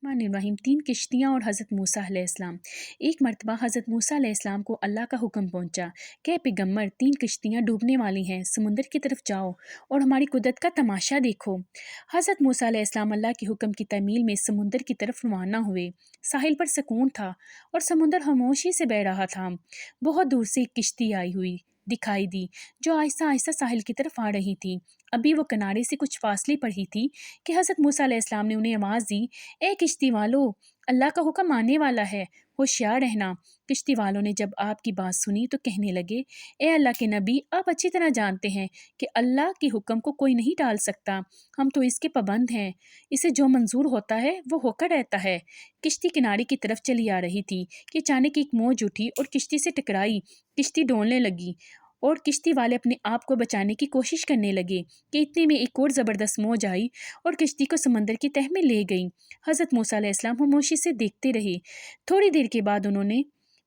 الرحیم 3 کشتیاں اور حضرت موسیٰ علیہ السلام۔ ایک مرتبہ حضرت موسیٰ علیہ السلام کو اللہ کا حکم پہنچا کہ پیغمبر 3 کشتیاں ڈوبنے والی ہیں، سمندر کی طرف جاؤ اور ہماری قدرت کا تماشا دیکھو۔ حضرت موسیٰ علیہ السلام اللہ کے حکم کی تعمیل میں سمندر کی طرف روانہ ہوئے۔ ساحل پر سکون تھا اور سمندر خاموشی سے بہہ رہا تھا۔ بہت دور سے ایک کشتی آئی ہوئی دکھائی دی جو آہستہ آہستہ ساحل کی طرف آ رہی تھی۔ ابھی وہ کنارے سے کچھ فاصلے پر ہی تھی کہ حضرت موسیٰ علیہ السلام نے انہیں آواز دی، اے کشتی والو، اللہ کا حکم آنے والا ہے، ہوشیار رہنا۔ کشتی والوں نے جب آپ کی بات سنی تو کہنے لگے، اے اللہ کے نبی، آپ اچھی طرح جانتے ہیں کہ اللہ کے حکم کو کوئی نہیں ٹال سکتا، ہم تو اس کے پابند ہیں، اسے جو منظور ہوتا ہے وہ ہو کر رہتا ہے۔ کشتی کنارے کی طرف چلی آ رہی تھی کہ اچانک ایک موج اٹھی اور کشتی سے ٹکرائی۔ کشتی ڈولنے لگی اور کشتی والے اپنے آپ کو بچانے کی کوشش کرنے لگے کہ اتنے میں ایک اور زبردست موج آئی اور کشتی کو سمندر کی تہہ میں لے گئی۔ حضرت موسیٰ علیہ السلام خاموشی سے دیکھتے رہے۔ تھوڑی دیر کے بعد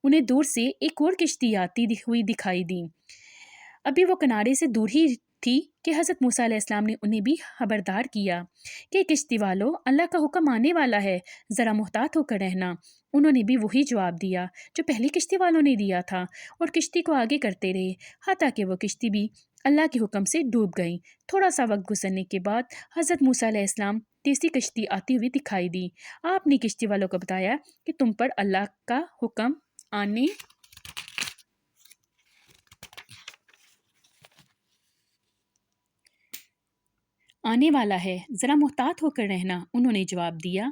انہیں دور سے ایک اور کشتی آتی ہوئی دکھائی دی۔ ابھی وہ کنارے سے دور ہی تھی کہ حضرت موسیٰ علیہ السلام نے انہیں بھی خبردار کیا کہ کشتی والو، اللہ کا حکم آنے والا ہے، ذرا محتاط ہو کر رہنا۔ انہوں نے بھی وہی جواب دیا جو پہلی کشتی والوں نے دیا تھا اور کشتی کو آگے کرتے رہے حتیٰ کہ وہ کشتی بھی اللہ کے حکم سے ڈوب گئی۔ تھوڑا سا وقت گزرنے کے بعد حضرت موسیٰ علیہ السلام تیسری کشتی آتی ہوئی دکھائی دی۔ آپ نے کشتی والوں کو بتایا کہ تم پر اللہ کا حکم آنے والا ہے، ذرا محتاط ہو کر رہنا۔ انہوں نے جواب دیا،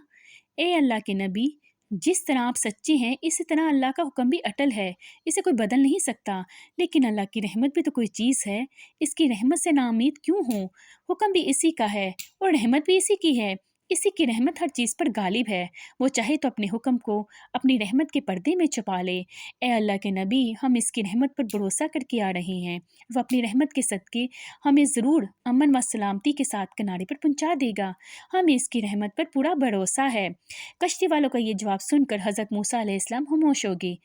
اے اللہ کے نبی، جس طرح آپ سچے ہیں اسی طرح اللہ کا حکم بھی اٹل ہے، اسے کوئی بدل نہیں سکتا۔ لیکن اللہ کی رحمت بھی تو کوئی چیز ہے، اس کی رحمت سے ناامید کیوں ہوں؟ حکم بھی اسی کا ہے اور رحمت بھی اسی کی ہے۔ اسی کی رحمت ہر چیز پر غالب ہے، وہ چاہے تو اپنے حکم کو اپنی رحمت کے پردے میں چھپا لے۔ اے اللہ کے نبی، ہم اس کی رحمت پر بھروسہ کر کے آ رہے ہیں، وہ اپنی رحمت کے صدقے ہمیں ضرور امن و سلامتی کے ساتھ کنارے پر پہنچا دے گا، ہمیں اس کی رحمت پر پورا بھروسہ ہے۔ کشتی والوں کا یہ جواب سن کر حضرت موسیٰ علیہ السلام خاموش ہو گئے۔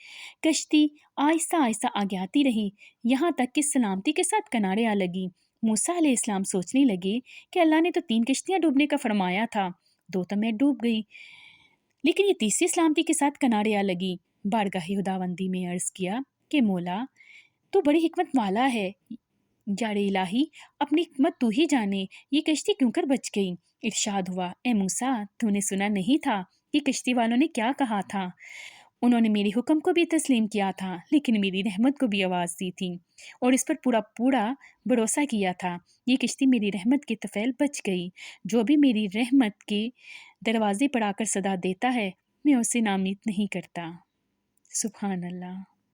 کشتی آہستہ آہستہ آگے آتی رہی یہاں تک کہ سلامتی کے ساتھ کنارے آ لگی۔ موسیٰ علیہ السلام سوچنے لگے کہ اللہ نے تو 3 کشتیاں ڈوبنے کا فرمایا تھا، 2 تو میں ڈوب گئی، لیکن یہ تیسری سلامتی کے ساتھ کنارے آ لگی۔ بارگاہ خداوندی میں عرض کیا کہ مولا، تو بڑی حکمت والا ہے، یار الہی، اپنی حکمت تو ہی جانے، یہ کشتی کیوں کر بچ گئی؟ ارشاد ہوا، اے موسیٰ، تو نے سنا نہیں تھا کہ کشتی والوں نے کیا کہا تھا؟ انہوں نے میرے حکم کو بھی تسلیم کیا تھا، لیکن میری رحمت کو بھی آواز دی تھی اور اس پر پورا بھروسہ کیا تھا۔ یہ کشتی میری رحمت کے طفیل بچ گئی۔ جو بھی میری رحمت کے دروازے پر آ کر صدا دیتا ہے، میں اسے ناامید نہیں کرتا۔ سبحان اللہ۔